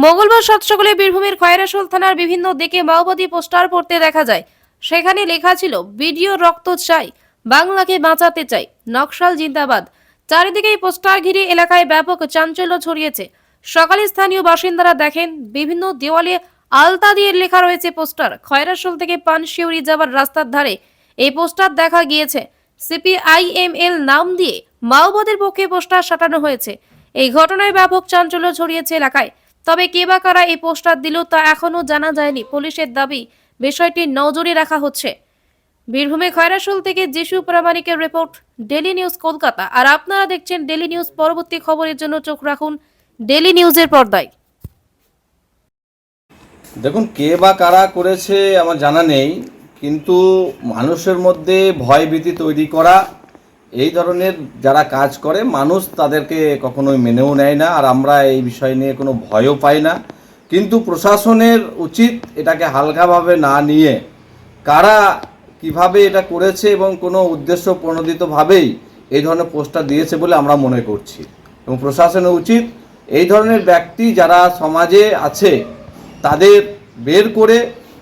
মঙ্গলবার সাত সকালে বীরভূমের খয়রাশোল থানার বিভিন্ন দিকে মাওবাদী পোস্টার পড়তে দেখা যায়। সেখানে লেখা ছিল, ভিডিও রক্ত চাই, বাংলাকে বাঁচাতে চাই, নকশাল জিন্দাবাদ। চারিদিকে এই পোস্টার ঘিরে এলাকায় ব্যাপক চাঞ্চল্য ছড়িয়েছে। সকালে স্থানীয় বাসিন্দারা দেখেন বিভিন্ন দেওয়ালে আলতা দিয়ে লেখা রয়েছে পোস্টার। খয়রাশোল থেকে পানশিউরি যাওয়ার রাস্তার ধারে এই পোস্টার দেখা গিয়েছে। সিপিআইএমএল নাম দিয়ে মাওবাদীর পক্ষে পোস্টার সাটানো হয়েছে। এই ঘটনায় ব্যাপক চাঞ্চল্য ছড়িয়েছে এলাকায়। তবে কে বা কারা এই পোস্টার দিল তা এখনো জানা যায়নি। পুলিশের দাবি, বিষয়টি নজরে রাখা হচ্ছে। বীরভূমে খয়রাশোল থেকে যিশু প্রামাণিকের রিপোর্ট, ডেলি নিউজ কলকাতা। আর আপনারা দেখছেন ডেলি নিউজ। পরবর্তী খবরের জন্য চোখ রাখুন ডেলি নিউজের পর্দায়। দেখুন, কে বা কারা করেছে আমার জানা নেই, কিন্তু মানুষের মধ্যে ভয়ভীতি তৈরি করা, এই ধরনের যারা কাজ করে মানুষ তাদেরকে কখনোই মেনেও নেয় না। আর আমরা এই বিষয় নিয়ে কোনো ভয়ও পাই না। কিন্তু প্রশাসনের উচিত এটাকে হালকাভাবে না নিয়ে কারা কিভাবে এটা করেছে এবং কোনো উদ্দেশ্য প্রণোদিতভাবেই এই ধরনের পোস্টার দিয়েছে বলে আমরা মনে করছি। এবং প্রশাসনের উচিত এই ধরনের ব্যক্তি যারা সমাজে আছে তাদের বের করে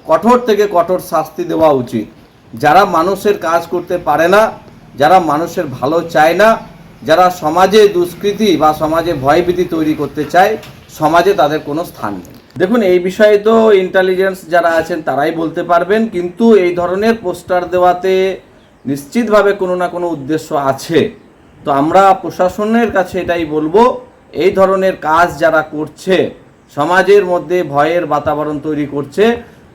কঠোর থেকে কঠোর শাস্তি দেওয়া উচিত। যারা মানুষের কাজ করতে পারে না, যারা মানুষের ভালো চায় না, যারা সমাজে দুষ্কৃতি বা সমাজে ভয়ভীতি তৈরি করতে চায়, সমাজে তাদের কোনো স্থান নেই। দেখুন, এই বিষয়ে তো ইন্টেলিজেন্স যারা আছেন তারাই বলতে পারবেন, কিন্তু এই ধরনের পোস্টার দেওয়াতে নিশ্চিতভাবে কোনো না কোনো উদ্দেশ্য আছে। তো আমরা প্রশাসনের কাছে এটাই বলবো, এই ধরনের কাজ যারা করছে, সমাজের মধ্যে ভয়ের বাতাবরণ তৈরি করছে,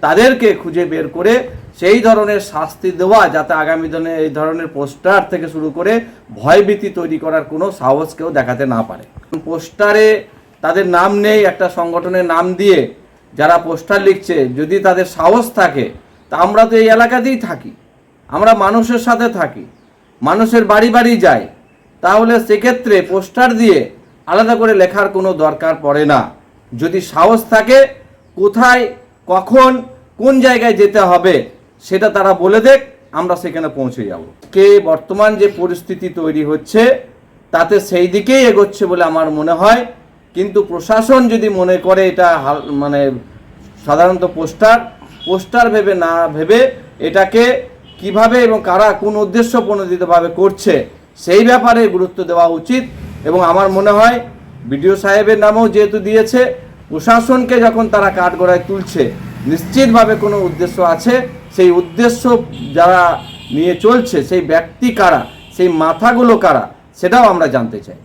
তাদেরকে খুঁজে বের করে সেই ধরনের শাস্তি দেওয়া, যাতে আগামী দিনে এই ধরনের পোস্টার থেকে শুরু করে ভয়ভীতি তৈরি করার কোনো সাহস কেউ দেখাতে না পারে। পোস্টারে তাদের নাম নেই, একটা সংগঠনের নাম দিয়ে যারা পোস্টার লিখছে, যদি তাদের সাহস থাকে, তা আমরা তো এই এলাকাতেই থাকি, আমরা মানুষের সাথে থাকি, মানুষের বাড়ি বাড়ি যাই, তাহলে সেক্ষেত্রে পোস্টার দিয়ে আলাদা করে লেখার কোনো দরকার পড়ে না। যদি সাহস থাকে, কোথায় কখন কোন জায়গায় যেতে হবে সেটা তারা বলে দেখ, আমরা সেখানে পৌঁছে যাব। কে বর্তমান যে পরিস্থিতি তৈরি হচ্ছে তাতে সেই দিকেই এগোচ্ছে বলে আমার মনে হয়। কিন্তু প্রশাসন যদি মনে করে এটা মানে সাধারণত পোস্টার ভেবে না ভেবে এটাকে কিভাবে এবং কারা কোন উদ্দেশ্য প্রণোদিতভাবে করছে সেই ব্যাপারে গুরুত্ব দেওয়া উচিত। এবং আমার মনে হয় বিডিও সাহেবের নামেও যেহেতু দিয়েছে, প্রশাসনকে যখন তারা কাঠগড়ায় তুলছে, নিশ্চিতভাবে কোনো উদ্দেশ্য আছে। সেই উদ্দেশ্য যারা নিয়ে চলছে সেই ব্যক্তি কারা, সেই মাথাগুলো কারা, সেটাও আমরা জানতে চাই।